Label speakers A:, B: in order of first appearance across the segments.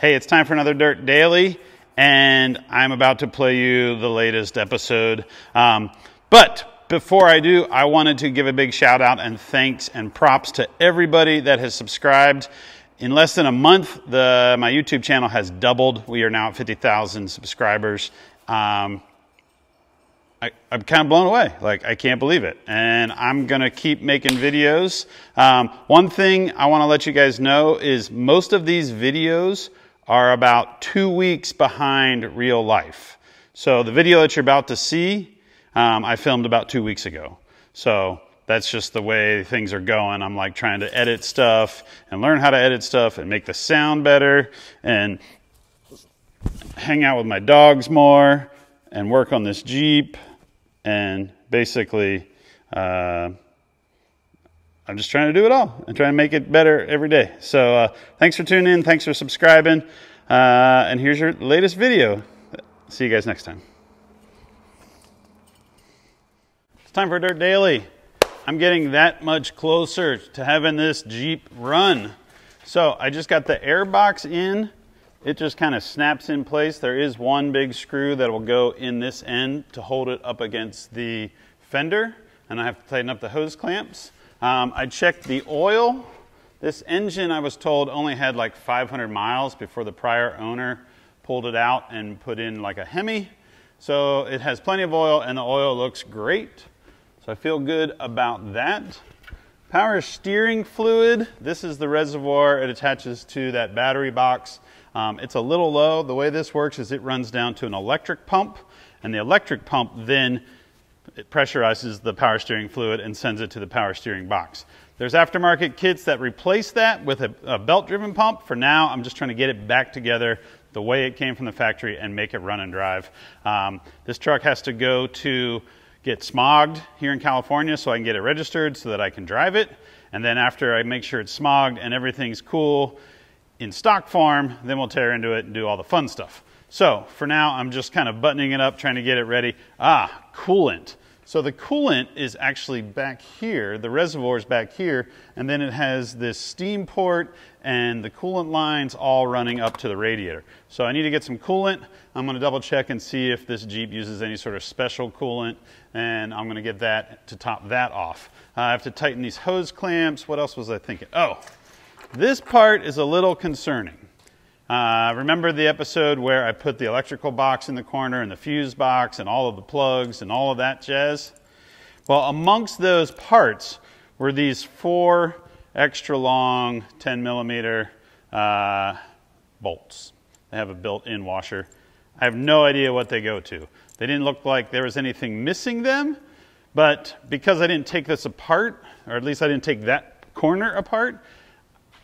A: Hey, it's time for another Dirt Daily, and I'm about to play you the latest episode. But before I do, I wanted to give a big shout out and thanks and props to everybody that has subscribed. In less than a month, my YouTube channel has doubled. We are now at 50,000 subscribers. I'm kind of blown away. Like, I can't believe it. And I'm going to keep making videos. One thing I want to let you guys know is most of these videos are about 2 weeks behind real life. So the video that you're about to see, I filmed about 2 weeks ago. So that's just the way things are going. I'm like trying to edit stuff and learn how to edit stuff and make the sound better and hang out with my dogs more and work on this Jeep. And basically, I'm just trying to do it all and trying to make it better every day. So thanks for tuning in. Thanks for subscribing. And here's your latest video. See you guys next time. It's time for Dirt Daily. I'm getting that much closer to having this Jeep run. So I just got the air box in. It just kind of snaps in place. There is one big screw that will go in this end to hold it up against the fender. And I have to tighten up the hose clamps. I checked the oil. This engine, I was told, only had like 500 miles before the prior owner pulled it out and put in like a Hemi. So it has plenty of oil and the oil looks great. So I feel good about that. Power steering fluid. This is the reservoir. It attaches to that battery box. It's a little low. The way this works is it runs down to an electric pump, and the electric pump then it pressurizes the power steering fluid and sends it to the power steering box. There's aftermarket kits that replace that with a belt-driven pump. For now, I'm just trying to get it back together the way it came from the factory and make it run and drive. This truck has to go to get smogged here in California so I can get it registered so that I can drive it. And then after I make sure it's smogged and everything's cool in stock form, then we'll tear into it and do all the fun stuff. So for now, I'm just kind of buttoning it up, trying to get it ready. Coolant. So the coolant is actually back here. The reservoir is back here, and then it has this steam port and the coolant lines all running up to the radiator. So I need to get some coolant. I'm going to double check and see if this Jeep uses any sort of special coolant, and I'm going to get that to top that off. I have to tighten these hose clamps. What else was I thinking? Oh, this part is a little concerning. Remember the episode where I put the electrical box in the corner and the fuse box and all of the plugs and all of that jazz? Well, amongst those parts were these 4 extra long 10 millimeter bolts. They have a built-in washer. I have no idea what they go to. They didn't look like there was anything missing them, but because I didn't take this apart, or at least I didn't take that corner apart,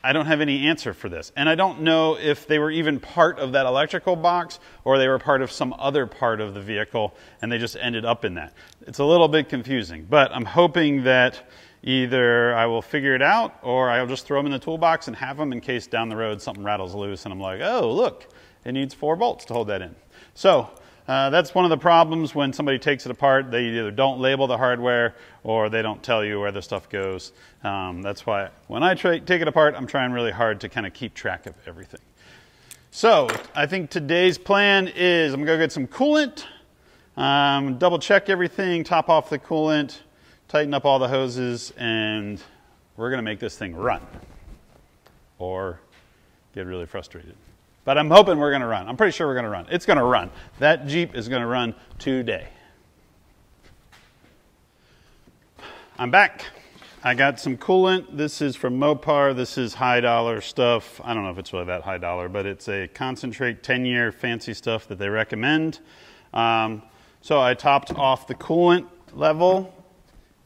A: I don't have any answer for this. And I don't know if they were even part of that electrical box or they were part of some other part of the vehicle and they just ended up in that. It's a little bit confusing, but I'm hoping that either I will figure it out or I'll just throw them in the toolbox and have them in case down the road something rattles loose and I'm like, oh, look, it needs 4 bolts to hold that in. So that's one of the problems when somebody takes it apart. They either don't label the hardware or they don't tell you where the stuff goes. That's why when I take it apart, I'm trying really hard to kind of keep track of everything. So I think today's plan is I'm going to go get some coolant, double check everything, top off the coolant, tighten up all the hoses, and we're going to make this thing run or get really frustrated. But I'm hoping we're going to run. I'm pretty sure we're going to run. It's going to run. That Jeep is going to run today. I'm back. I got some coolant. This is from Mopar. This is high dollar stuff. I don't know if it's really that high dollar, but it's a concentrate 10-year fancy stuff that they recommend. So I topped off the coolant level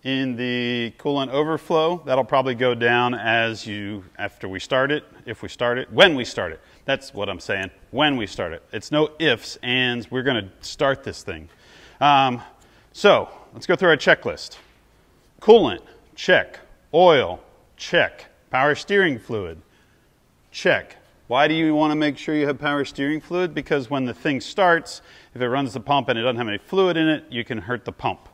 A: in the coolant overflow. That'll probably go down after we start it, when we start it. That's what I'm saying, when we start it. It's no ifs, ands, we're gonna start this thing. So let's go through our checklist. Coolant, check. Oil, check. Power steering fluid, check. Why do you want to make sure you have power steering fluid? Because when the thing starts, if it runs the pump and it doesn't have any fluid in it, you can hurt the pump.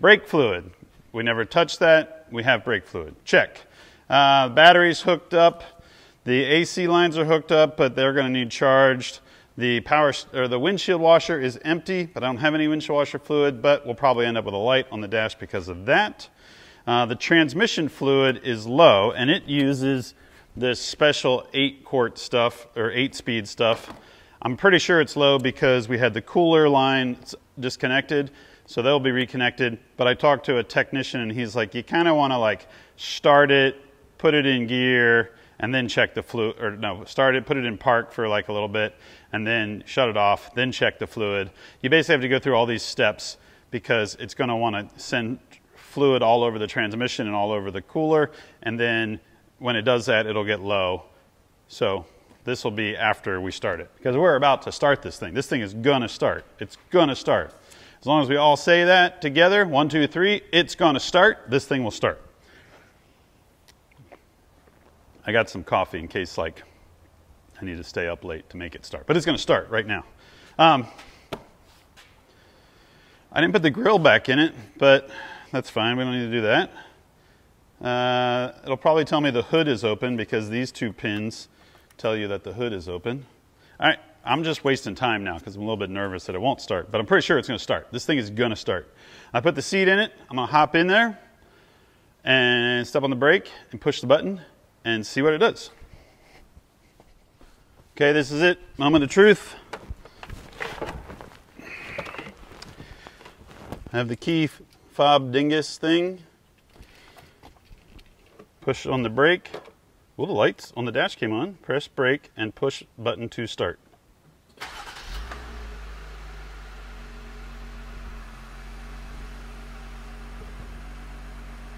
A: Brake fluid, we never touched that. We have brake fluid, check. Battery's hooked up. The AC lines are hooked up, but they're going to need charged. The the windshield washer is empty, but I don't have any windshield washer fluid, but we'll probably end up with a light on the dash because of that. The transmission fluid is low, and it uses this special 8-quart stuff, or 8-speed stuff. I'm pretty sure it's low because we had the cooler line disconnected, so they'll be reconnected. But I talked to a technician, and he's like, you kind of want to like start it, put it in gear, and then check the fluid, or no, start it, put it in park for like a little bit, and then shut it off, then check the fluid. You basically have to go through all these steps because it's going to want to send fluid all over the transmission and all over the cooler, and then when it does that, it'll get low. So this will be after we start it, because we're about to start this thing. This thing is going to start. It's going to start. As long as we all say that together, 1, 2, 3, it's going to start, this thing will start. I got some coffee in case like I need to stay up late to make it start. But it's going to start right now. I didn't put the grill back in it, but that's fine. We don't need to do that. It'll probably tell me the hood is open because these 2 pins tell you that the hood is open. All right, I'm just wasting time now because I'm a little bit nervous that it won't start, but I'm pretty sure it's going to start. This thing is going to start. I put the seat in it. I'm going to hop in there and step on the brake and push the button and see what it does. Okay, this is it. Moment of truth. I have the key fob dingus thing. Push on the brake. Well, the lights on the dash came on. Press brake and push button to start.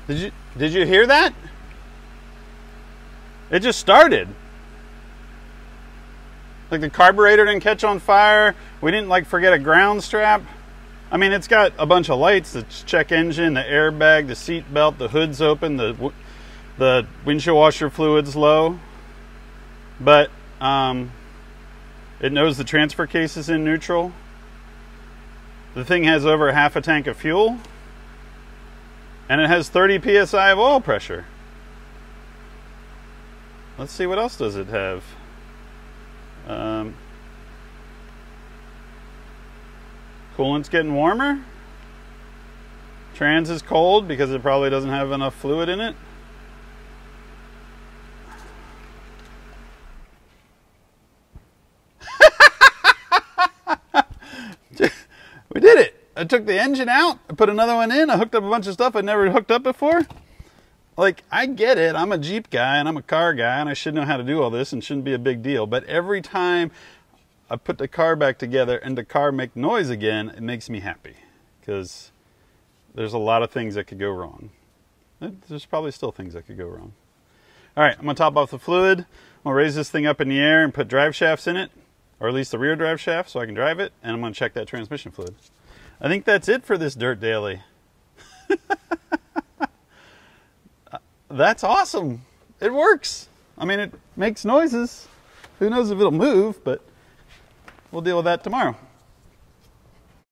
A: Did you hear that? It just started. Like the carburetor didn't catch on fire. We didn't like forget a ground strap. I mean, it's got a bunch of lights, the check engine, the airbag, the seat belt, the hood's open, the windshield washer fluid's low. But it knows the transfer case is in neutral. The thing has over half a tank of fuel. And it has 30 psi of oil pressure. Let's see, what else does it have? Coolant's getting warmer. Trans is cold because it probably doesn't have enough fluid in it. We did it. I took the engine out, I put another one in, I hooked up a bunch of stuff I'd never hooked up before. Like, I get it, I'm a Jeep guy and I'm a car guy and I should know how to do all this and shouldn't be a big deal. But every time I put the car back together and the car make noise again, it makes me happy. Because there's a lot of things that could go wrong. There's probably still things that could go wrong. Alright, I'm going to top off the fluid. I'm going to raise this thing up in the air and put drive shafts in it. Or at least the rear drive shaft so I can drive it. And I'm going to check that transmission fluid. I think that's it for this Dirt Daily. That's awesome. It works. I mean, it makes noises. Who knows if it'll move, but we'll deal with that tomorrow.